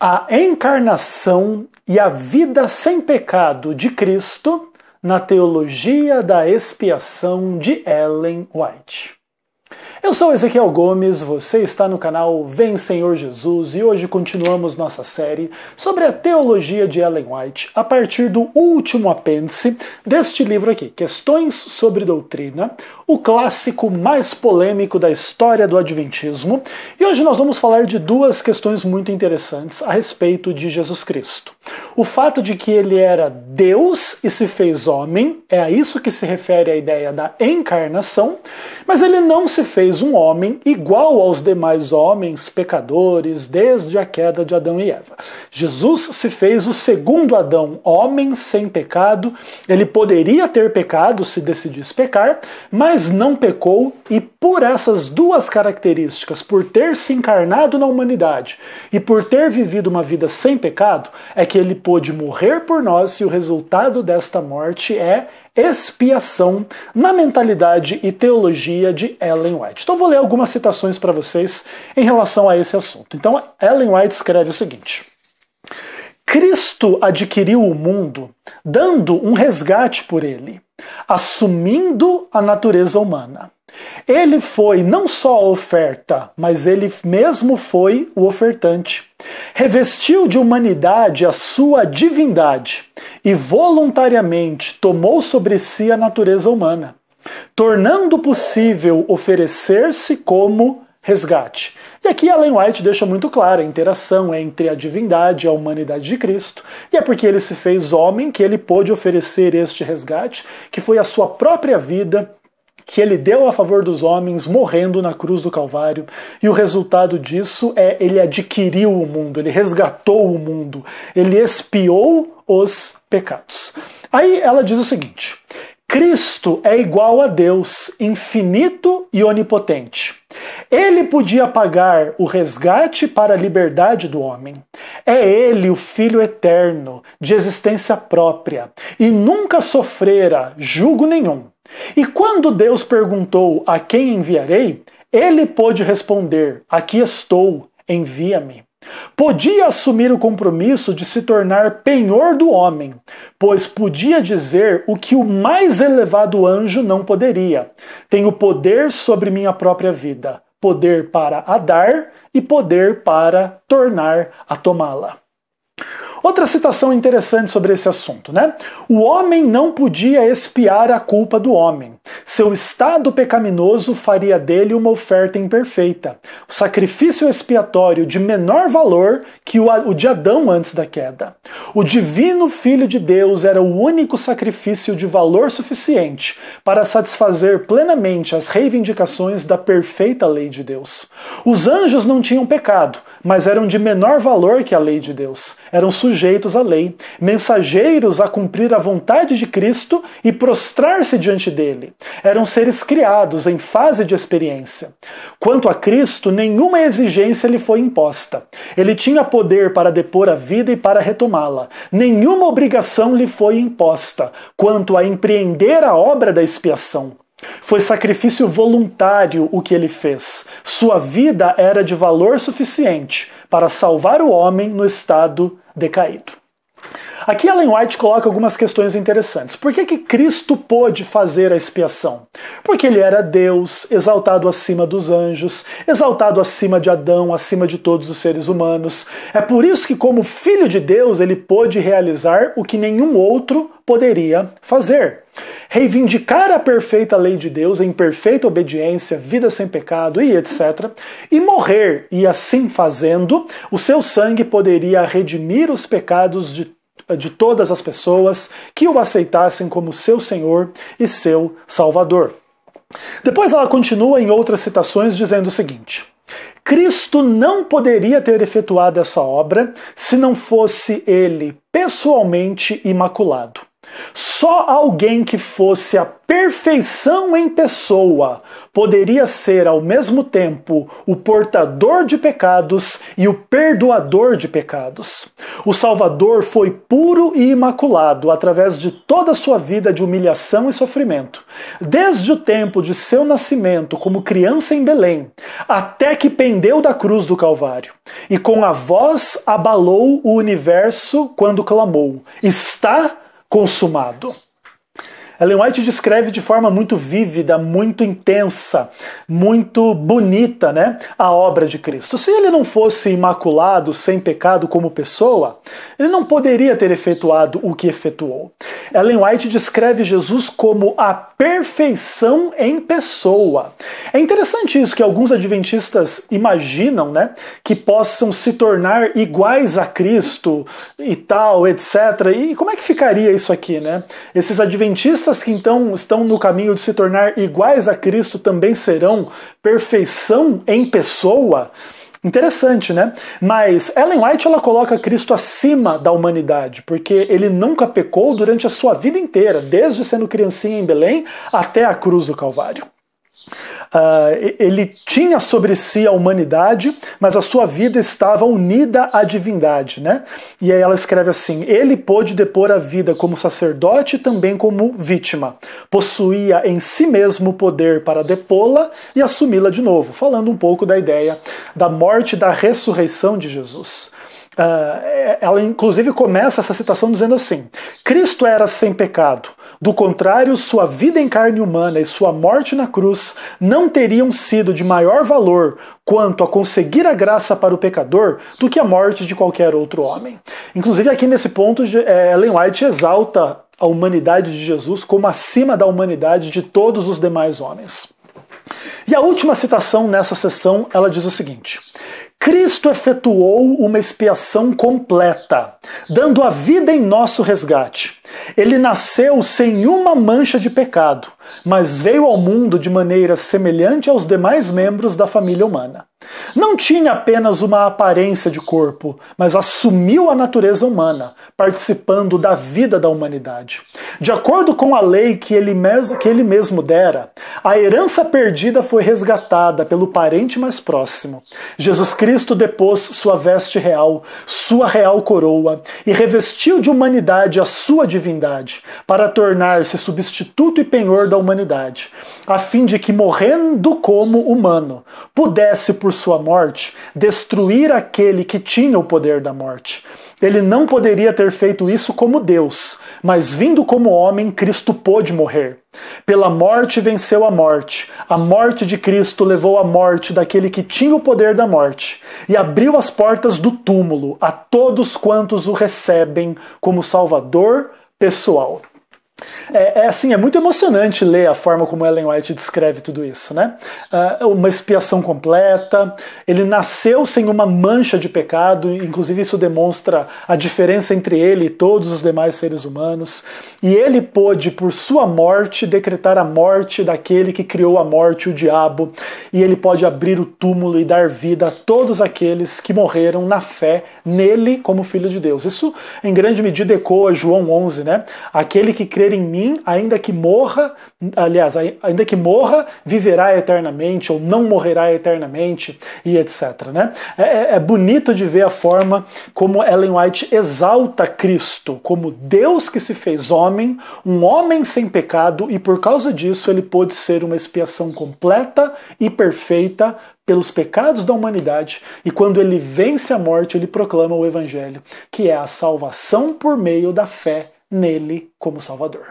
A encarnação e a vida sem pecado de Cristo na teologia da expiação de Ellen White. Eu sou Ezequiel Gomes, você está no canal Vem Senhor Jesus e hoje continuamos nossa série sobre a teologia de Ellen White a partir do último apêndice deste livro aqui, Questões sobre Doutrina, o clássico mais polêmico da história do Adventismo. E hoje nós vamos falar de duas questões muito interessantes a respeito de Jesus Cristo. O fato de que ele era Deus e se fez homem, é a isso que se refere a ideia da encarnação, mas ele não se fez um homem igual aos demais homens pecadores desde a queda de Adão e Eva. Jesus se fez o segundo Adão, homem sem pecado. Ele poderia ter pecado se decidisse pecar, mas não pecou, e por essas duas características, por ter se encarnado na humanidade e por ter vivido uma vida sem pecado, é que ele pôde morrer por nós, e o resultado desta morte é expiação na mentalidade e teologia de Ellen White. Então vou ler algumas citações para vocês em relação a esse assunto. Então Ellen White escreve o seguinte: Cristo adquiriu o mundo dando um resgate por ele, assumindo a natureza humana. Ele foi não só a oferta, mas ele mesmo foi o ofertante. Revestiu de humanidade a sua divindade e voluntariamente tomou sobre si a natureza humana, tornando possível oferecer-se como resgate. E aqui Ellen White deixa muito clara a interação entre a divindade e a humanidade de Cristo, e é porque ele se fez homem que ele pôde oferecer este resgate, que foi a sua própria vida, que ele deu a favor dos homens, morrendo na cruz do Calvário, e o resultado disso é ele adquiriu o mundo, ele resgatou o mundo, ele expiou os pecados. Aí ela diz o seguinte: Cristo é igual a Deus, infinito e onipotente. Ele podia pagar o resgate para a liberdade do homem. É ele o Filho eterno, de existência própria, e nunca sofrera jugo nenhum. E quando Deus perguntou a quem enviarei, ele pôde responder: aqui estou, envia-me. Podia assumir o compromisso de se tornar penhor do homem, pois podia dizer o que o mais elevado anjo não poderia: tenho poder sobre minha própria vida, poder para a dar e poder para tornar a tomá-la. Outra citação interessante sobre esse assunto, né? O homem não podia expiar a culpa do homem. Seu estado pecaminoso faria dele uma oferta imperfeita. O sacrifício expiatório de menor valor que o de Adão antes da queda. O divino Filho de Deus era o único sacrifício de valor suficiente para satisfazer plenamente as reivindicações da perfeita lei de Deus. Os anjos não tinham pecado, mas eram de menor valor que a lei de Deus. Eram sujeitos à lei, mensageiros a cumprir a vontade de Cristo e prostrar-se diante dele. Eram seres criados em fase de experiência. Quanto a Cristo, nenhuma exigência lhe foi imposta. Ele tinha poder para depor a vida e para retomá-la. Nenhuma obrigação lhe foi imposta quanto a empreender a obra da expiação. Foi sacrifício voluntário o que ele fez. Sua vida era de valor suficiente para salvar o homem no estado decaído. Aqui Ellen White coloca algumas questões interessantes. Por que Cristo pôde fazer a expiação? Porque ele era Deus, exaltado acima dos anjos, exaltado acima de Adão, acima de todos os seres humanos. É por isso que, como Filho de Deus, ele pôde realizar o que nenhum outro poderia fazer. Reivindicar a perfeita lei de Deus em perfeita obediência, vida sem pecado e etc. E morrer, e assim fazendo, o seu sangue poderia redimir os pecados de todas as pessoas que o aceitassem como seu Senhor e seu Salvador. Depois ela continua em outras citações dizendo o seguinte: Cristo não poderia ter efetuado essa obra se não fosse ele pessoalmente imaculado. Só alguém que fosse a perfeição em pessoa poderia ser ao mesmo tempo o portador de pecados e o perdoador de pecados. O Salvador foi puro e imaculado através de toda a sua vida de humilhação e sofrimento, desde o tempo de seu nascimento como criança em Belém, até que pendeu da cruz do Calvário, e com a voz abalou o universo quando clamou: "Está consumado". Ellen White descreve de forma muito vívida, muito intensa, muito bonita, né, a obra de Cristo. Se ele não fosse imaculado, sem pecado como pessoa, ele não poderia ter efetuado o que efetuou. Ellen White descreve Jesus como a perfeição em pessoa. É interessante isso, que alguns adventistas imaginam, né, que possam se tornar iguais a Cristo e tal, etc. E como é que ficaria isso aqui, né? Esses adventistas que então estão no caminho de se tornar iguais a Cristo também serão perfeição em pessoa? Interessante, né? Mas Ellen White, ela coloca Cristo acima da humanidade, porque ele nunca pecou durante a sua vida inteira, desde sendo criancinha em Belém até a cruz do Calvário. Ele tinha sobre si a humanidade, mas a sua vida estava unida à divindade, né? E aí ela escreve assim: ele pôde depor a vida como sacerdote e também como vítima. Possuía em si mesmo o poder para depô-la e assumi-la de novo, falando um pouco da ideia da morte e da ressurreição de Jesus. Ela inclusive começa essa citação dizendo assim: Cristo era sem pecado. Do contrário, sua vida em carne humana e sua morte na cruz não teriam sido de maior valor quanto a conseguir a graça para o pecador do que a morte de qualquer outro homem. Inclusive aqui nesse ponto, Ellen White exalta a humanidade de Jesus como acima da humanidade de todos os demais homens. E a última citação nessa sessão, ela diz o seguinte: Cristo efetuou uma expiação completa, dando a vida em nosso resgate. Ele nasceu sem uma mancha de pecado, mas veio ao mundo de maneira semelhante aos demais membros da família humana. Não tinha apenas uma aparência de corpo, mas assumiu a natureza humana, participando da vida da humanidade. De acordo com a lei que ele mesmo dera, a herança perdida foi resgatada pelo parente mais próximo. Jesus Cristo depôs sua veste real, sua real coroa, e revestiu de humanidade a sua divindade, para tornar-se substituto e penhor da humanidade, a fim de que, morrendo como humano, pudesse, por sua morte, destruir aquele que tinha o poder da morte. Ele não poderia ter feito isso como Deus, mas vindo como homem, Cristo pôde morrer. Pela morte venceu a morte. A morte de Cristo levou a morte daquele que tinha o poder da morte e abriu as portas do túmulo a todos quantos o recebem como Salvador pessoal. É muito emocionante ler a forma como Ellen White descreve tudo isso, né? Uma expiação completa, ele nasceu sem uma mancha de pecado, inclusive isso demonstra a diferença entre ele e todos os demais seres humanos, e ele pôde, por sua morte, decretar a morte daquele que criou a morte, o diabo, e ele pode abrir o túmulo e dar vida a todos aqueles que morreram na fé nele como Filho de Deus. Isso, em grande medida, ecoa João 11, né? Aquele que crer em mim, ainda que morra, viverá eternamente, ou não morrerá eternamente, e etc. Né? É bonito de ver a forma como Ellen White exalta Cristo como Deus que se fez homem, um homem sem pecado, e por causa disso ele pôde ser uma expiação completa e perfeita pelos pecados da humanidade, e quando ele vence a morte, ele proclama o Evangelho, que é a salvação por meio da fé nele como Salvador.